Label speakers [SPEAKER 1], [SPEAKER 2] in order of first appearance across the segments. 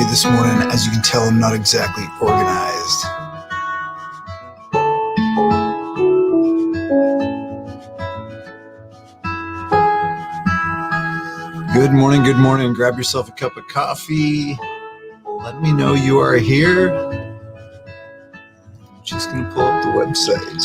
[SPEAKER 1] this morning. As you can tell, I'm not exactly organized. Good morning, good morning. Grab yourself a cup of coffee. Let me know you are here. I'm just going to pull up the website.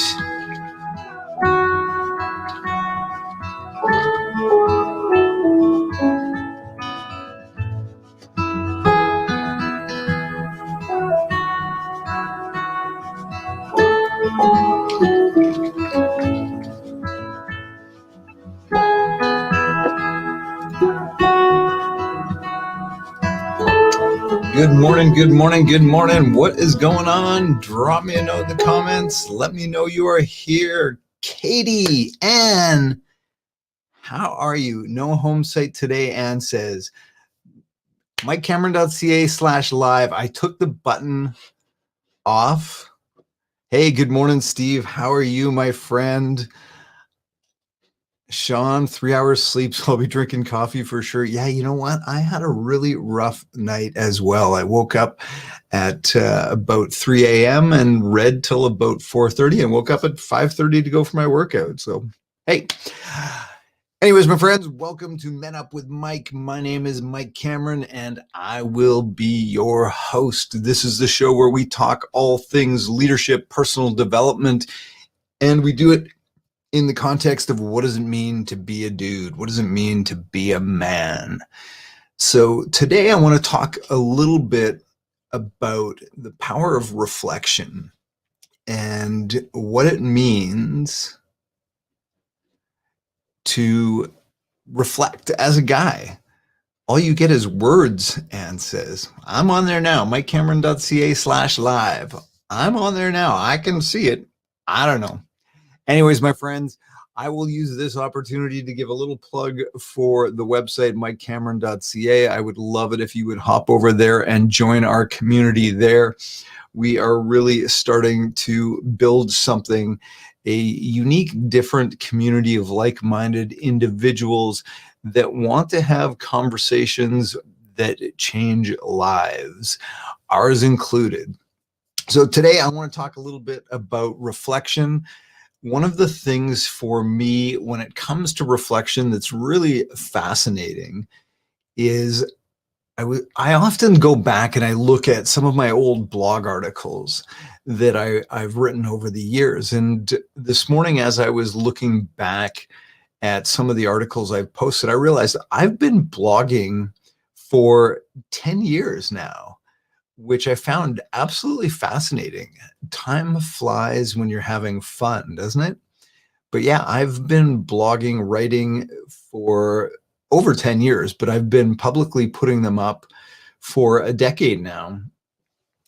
[SPEAKER 1] Good morning, good morning, good morning. What is going on? Drop me a note in the comments. Let me know you are here. Katie, Ann, how are you? No home site today, Ann says. MikeCameron.ca/live. I took the button off. Hey, good morning, Steve. How are you, my friend? Sean, 3 hours sleep, so I'll be drinking coffee for sure. Yeah, you know what? I had a really rough night as well. I woke up at about 3 a.m. and read till about 4:30 and woke up at 5:30 to go for my workout. So, hey. Anyways, my friends, welcome to Men Up with Mike. My name is Mike Cameron, and I will be your host. This is the show where we talk all things leadership, personal development, and we do it in the context of what does it mean to be a dude? What does it mean to be a man? So today I want to talk a little bit about the power of reflection and what it means to reflect as a guy. All you get is words, Ann says. I'm on there now, MikeCameron.ca/live. I'm on there now. I can see it. I don't know. Anyways, my friends, I will use this opportunity to give a little plug for the website, MikeCameron.ca. I would love it if you would hop over there and join our community there. We are really starting to build something, a unique, different community of like-minded individuals that want to have conversations that change lives, ours included. So today I want to talk a little bit about reflection. One of the things for me when it comes to reflection that's really fascinating is I often go back and I look at some of my old blog articles that I've written over the years. And this morning, as I was looking back at some of the articles I've posted, I realized I've been blogging for 10 years now, which I found absolutely fascinating. Time flies when you're having fun, doesn't it? But yeah, I've been blogging, writing for over 10 years, but I've been publicly putting them up for a decade now.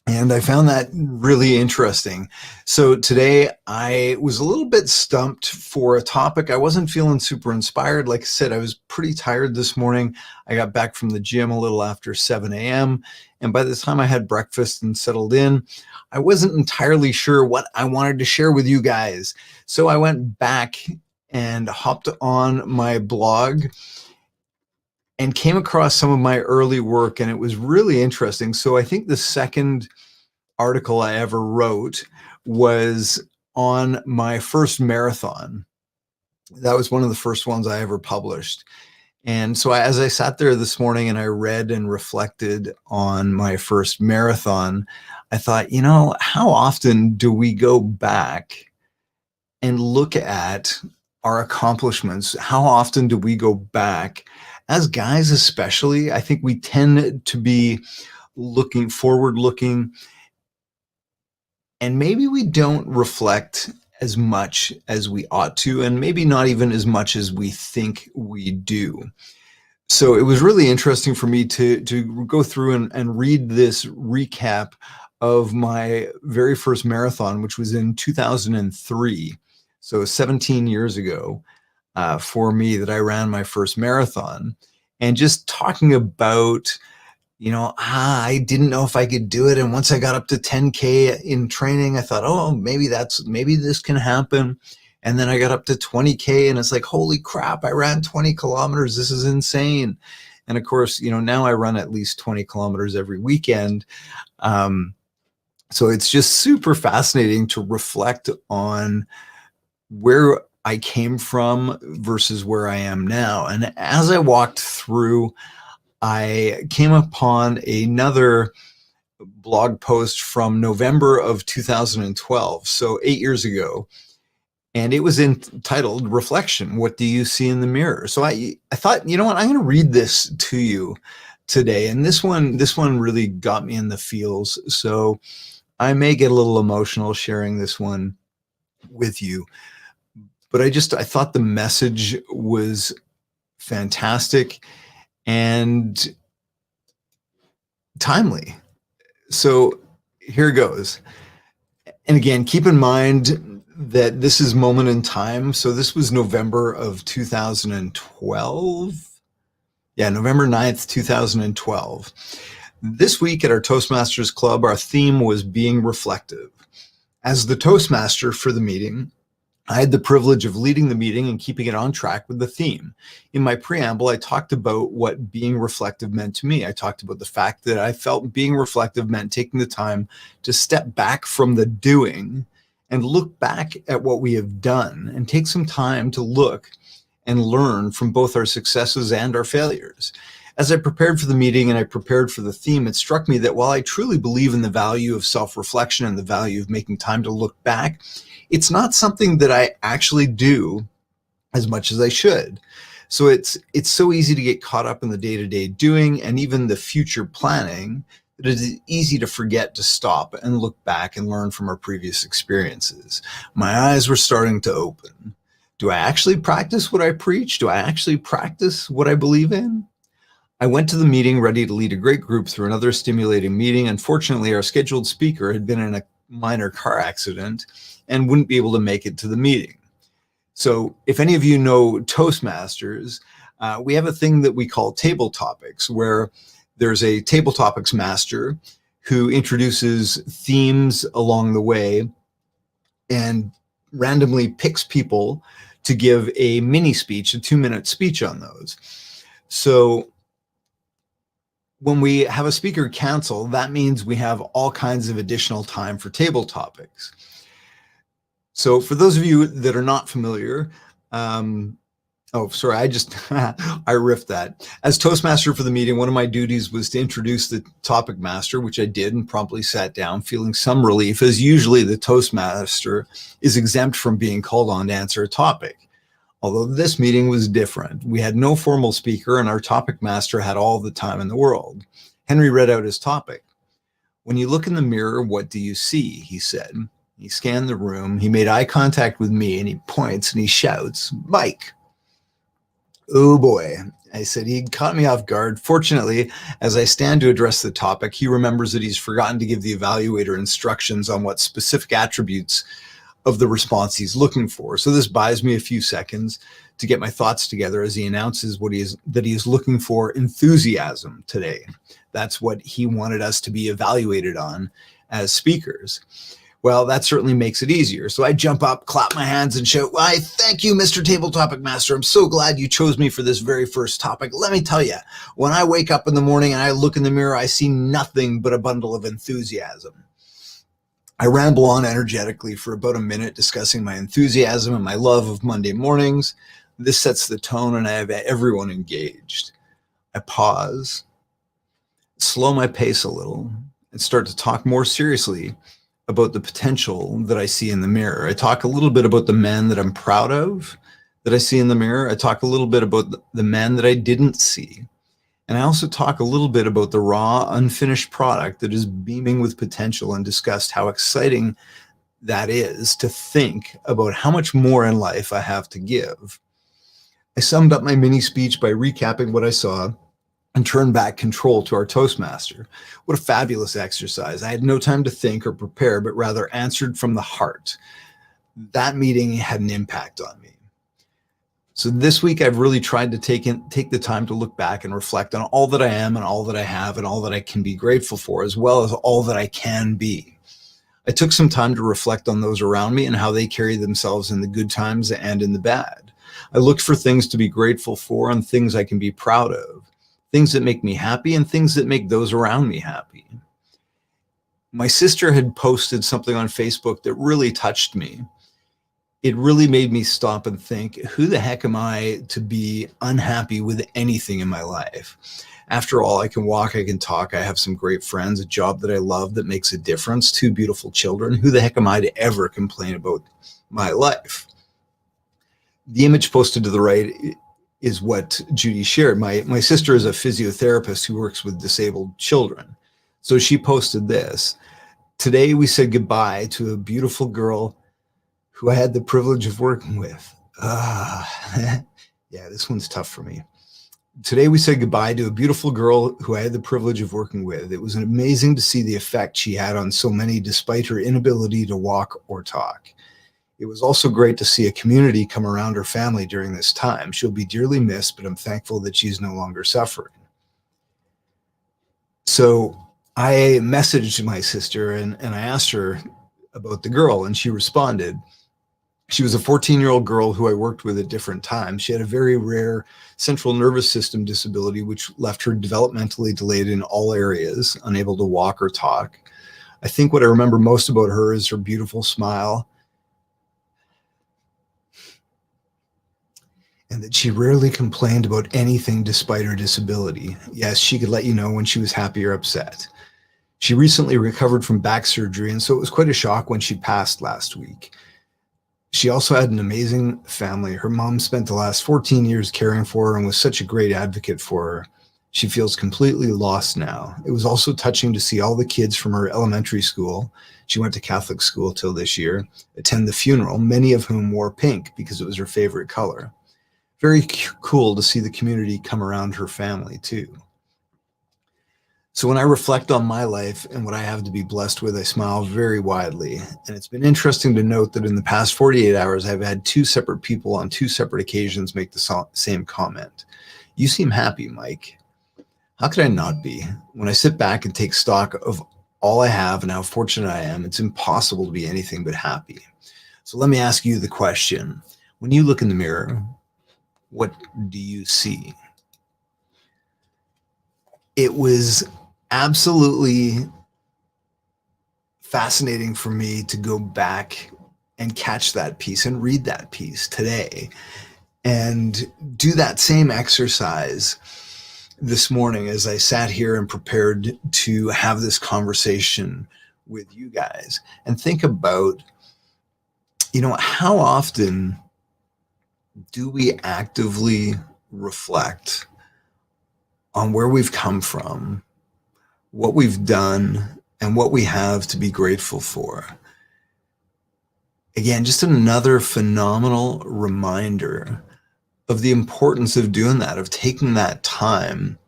[SPEAKER 1] And I found that really interesting. So today I was a little bit stumped for a topic. I wasn't feeling super inspired. Like I said, I was pretty tired this morning. I got back from the gym a little after 7 a.m. And by the time I had breakfast and settled in, I wasn't entirely sure what I wanted to share with you guys. So I went back and hopped on my blog and came across some of my early work, and it was really interesting. So I think the second article I ever wrote was on my first marathon. That was one of the first ones I ever published. And so as I sat there this morning and I read and reflected on my first marathon, I thought, you know, how often do we go back and look at our accomplishments? How often do we go back as guys, especially? I think we tend to be looking forward looking, and maybe we don't reflect as much as we ought to, and maybe not even as much as we think we do. So it was really interesting for me to go through and read this recap of my very first marathon, which was in 2003. So 17 years ago for me that I ran my first marathon, and just talking about, you know, I didn't know if I could do it. And once I got up to 10K in training, I thought, oh, maybe this can happen. And then I got up to 20K and it's like, holy crap, I ran 20 kilometers. This is insane. And of course, now I run at least 20 kilometers every weekend. So it's just super fascinating to reflect on where I came from versus where I am now. And as I walked through, I came upon another blog post from November of 2012, so 8 years ago. And it was entitled Reflection, What Do You See in the Mirror? So I thought, you know what, I'm going to read this to you today. And this one really got me in the feels. So I may get a little emotional sharing this one with you. But I thought the message was fantastic and timely. So here goes. And again, keep in mind that this is moment in time. So this was November of 2012. Yeah, November 9th, 2012. This week at our Toastmasters Club, our theme was being reflective. As the Toastmaster for the meeting, I had the privilege of leading the meeting and keeping it on track with the theme. In my preamble, I talked about what being reflective meant to me. I talked about the fact that I felt being reflective meant taking the time to step back from the doing and look back at what we have done and take some time to look and learn from both our successes and our failures. As I prepared for the meeting and I prepared for the theme, it struck me that while I truly believe in the value of self-reflection and the value of making time to look back, it's not something that I actually do as much as I should. So it's so easy to get caught up in the day-to-day doing and even the future planning that it is easy to forget to stop and look back and learn from our previous experiences. My eyes were starting to open. Do I actually practice what I preach? Do I actually practice what I believe in? I went to the meeting ready to lead a great group through another stimulating meeting. Unfortunately, our scheduled speaker had been in a minor car accident and wouldn't be able to make it to the meeting. So if any of you know Toastmasters, we have a thing that we call table topics, where there's a table topics master who introduces themes along the way and randomly picks people to give a mini speech, a 2-minute speech on those. So when we have a speaker cancel, that means we have all kinds of additional time for table topics. So for those of you that are not familiar, oh, sorry, I riffed that. As Toastmaster for the meeting, one of my duties was to introduce the topic master, which I did and promptly sat down, feeling some relief, as usually the Toastmaster is exempt from being called on to answer a topic. Although this meeting was different. We had no formal speaker and our topic master had all the time in the world. Henry read out his topic. When you look in the mirror, what do you see? He said. He scanned the room. He made eye contact with me and he points and he shouts, Mike. Oh boy, I said. He caught me off guard. Fortunately, as I stand to address the topic, he remembers that he's forgotten to give the evaluator instructions on what specific attributes of the response he's looking for. So this buys me a few seconds to get my thoughts together as he announces that he is looking for enthusiasm today. That's what he wanted us to be evaluated on as speakers. Well, that certainly makes it easier. So I jump up, clap my hands and shout, why, thank you, Mr. Table Topic Master. I'm so glad you chose me for this very first topic. Let me tell you, when I wake up in the morning and I look in the mirror, I see nothing but a bundle of enthusiasm. I ramble on energetically for about a minute, discussing my enthusiasm and my love of Monday mornings. This sets the tone and I have everyone engaged. I pause, slow my pace a little, and start to talk more seriously about the potential that I see in the mirror. I talk a little bit about the men that I'm proud of that I see in the mirror. I talk a little bit about the men that I didn't see. And I also talk a little bit about the raw, unfinished product that is beaming with potential and discussed how exciting that is to think about how much more in life I have to give. I summed up my mini speech by recapping what I saw and turned back control to our Toastmaster. What a fabulous exercise. I had no time to think or prepare, but rather answered from the heart. That meeting had an impact on me. So this week, I've really tried to take the time to look back and reflect on all that I am and all that I have and all that I can be grateful for, as well as all that I can be. I took some time to reflect on those around me and how they carry themselves in the good times and in the bad. I looked for things to be grateful for and things I can be proud of, things that make me happy and things that make those around me happy. My sister had posted something on Facebook that really touched me. It really made me stop and think, who the heck am I to be unhappy with anything in my life? After all, I can walk, I can talk, I have some great friends, a job that I love that makes a difference, 2 beautiful children. Who the heck am I to ever complain about my life? The image posted to the right is what Judy shared. My sister is a physiotherapist who works with disabled children. So she posted this. Today we said goodbye to a beautiful girl who I had the privilege of working with. Yeah, this one's tough for me. Today we said goodbye to a beautiful girl who I had the privilege of working with. It was amazing to see the effect she had on so many despite her inability to walk or talk. It was also great to see a community come around her family during this time. She'll be dearly missed, but I'm thankful that she's no longer suffering. So I messaged my sister and I asked her about the girl, and she responded. She was a 14-year-old girl who I worked with at different times. She had a very rare central nervous system disability, which left her developmentally delayed in all areas, unable to walk or talk. I think what I remember most about her is her beautiful smile, and that she rarely complained about anything despite her disability. Yes, she could let you know when she was happy or upset. She recently recovered from back surgery, and so it was quite a shock when she passed last week. She also had an amazing family. Her mom spent the last 14 years caring for her and was such a great advocate for her. She feels completely lost now. It was also touching to see all the kids from her elementary school, she went to Catholic school till this year, attend the funeral, many of whom wore pink because it was her favorite color. Very cool to see the community come around her family too. So when I reflect on my life and what I have to be blessed with, I smile very widely. And it's been interesting to note that in the past 48 hours, I've had 2 separate people on 2 separate occasions make the same comment. You seem happy, Mike. How could I not be? When I sit back and take stock of all I have and how fortunate I am, it's impossible to be anything but happy. So let me ask you the question. When you look in the mirror, what do you see? It was absolutely fascinating for me to go back and catch that piece and read that piece today and do that same exercise this morning as I sat here and prepared to have this conversation with you guys, and think about, how often do we actively reflect on where we've come from, what we've done, and what we have to be grateful for. Again, just another phenomenal reminder of the importance of doing that, of taking that time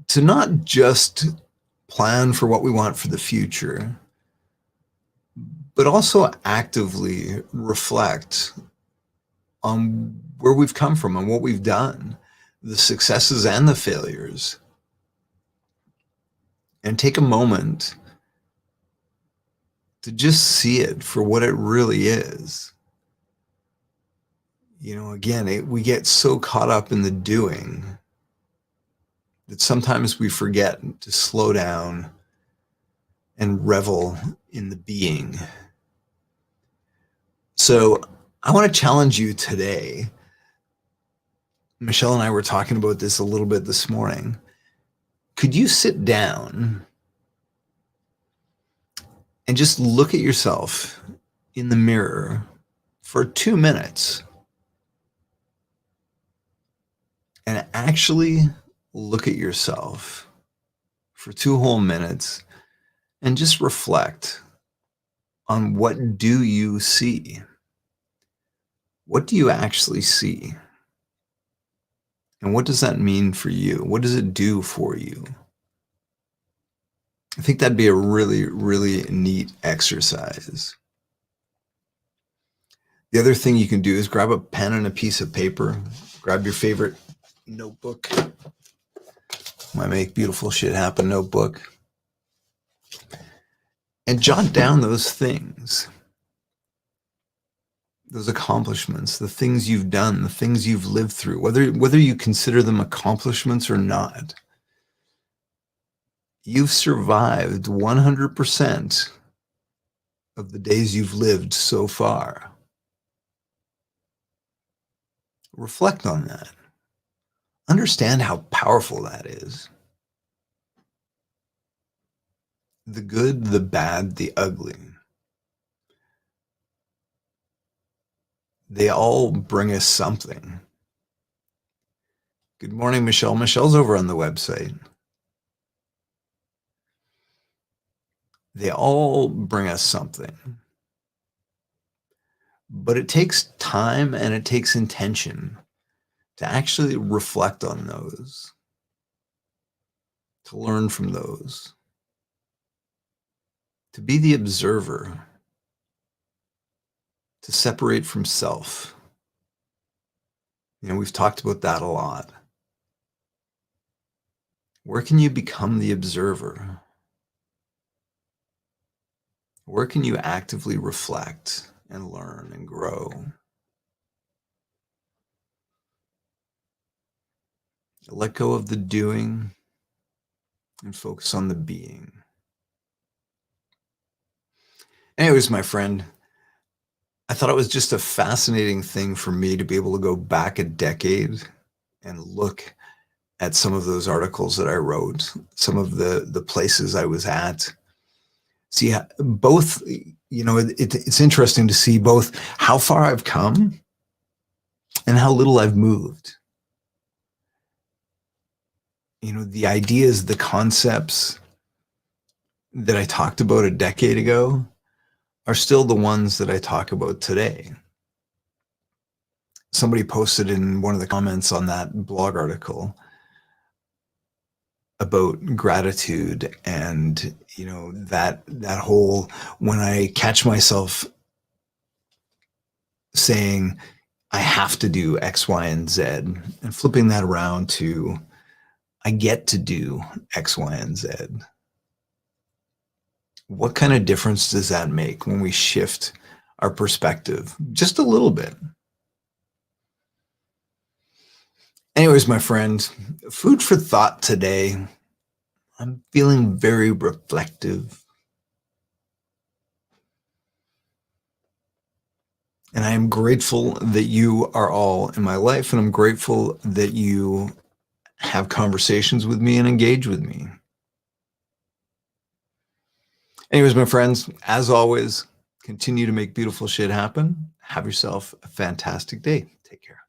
[SPEAKER 1] to not just plan for what we want for the future, but also actively reflect on where we've come from and what we've done, the successes and the failures. And take a moment to just see it for what it really is. Again, we get so caught up in the doing that sometimes we forget to slow down and revel in the being. So I want to challenge you today. Michelle and I were talking about this a little bit this morning. Could you sit down and just look at yourself in the mirror for 2 minutes and actually look at yourself for 2 whole minutes and just reflect on what do you see? What do you actually see? And what does that mean for you? What does it do for you? I think that'd be a really, really neat exercise. The other thing you can do is grab a pen and a piece of paper, grab your favorite notebook, my Make Beautiful Shit Happen notebook, and jot down those things those accomplishments, the things you've done, the things you've lived through, whether you consider them accomplishments or not, you've survived 100% of the days you've lived so far. Reflect on that. Understand how powerful that is. The good, the bad, the ugly. They all bring us something. Good morning, Michelle. Michelle's over on the website. They all bring us something. But it takes time and it takes intention to actually reflect on those, to learn from those, to be the observer, to separate from self. You know, we've talked about that a lot. Where can you become the observer? Where can you actively reflect and learn and grow? Let go of the doing and focus on the being. Anyways, my friend, I thought it was just a fascinating thing for me to be able to go back a decade and look at some of those articles that I wrote, some of the places I was at. See, both, you know, it's interesting to see both how far I've come and how little I've moved. You know, the ideas, the concepts that I talked about a decade ago are still the ones that I talk about today. Somebody posted in one of the comments on that blog article about gratitude and, you know, that whole, when I catch myself saying I have to do X, Y, and Z, and flipping that around to I get to do X, Y, and Z. What kind of difference does that make when we shift our perspective just a little bit? Anyways, my friend, food for thought today. I'm feeling very reflective. And I am grateful that you are all in my life, and I'm grateful that you have conversations with me and engage with me. Anyways, my friends, as always, continue to make beautiful shit happen. Have yourself a fantastic day. Take care.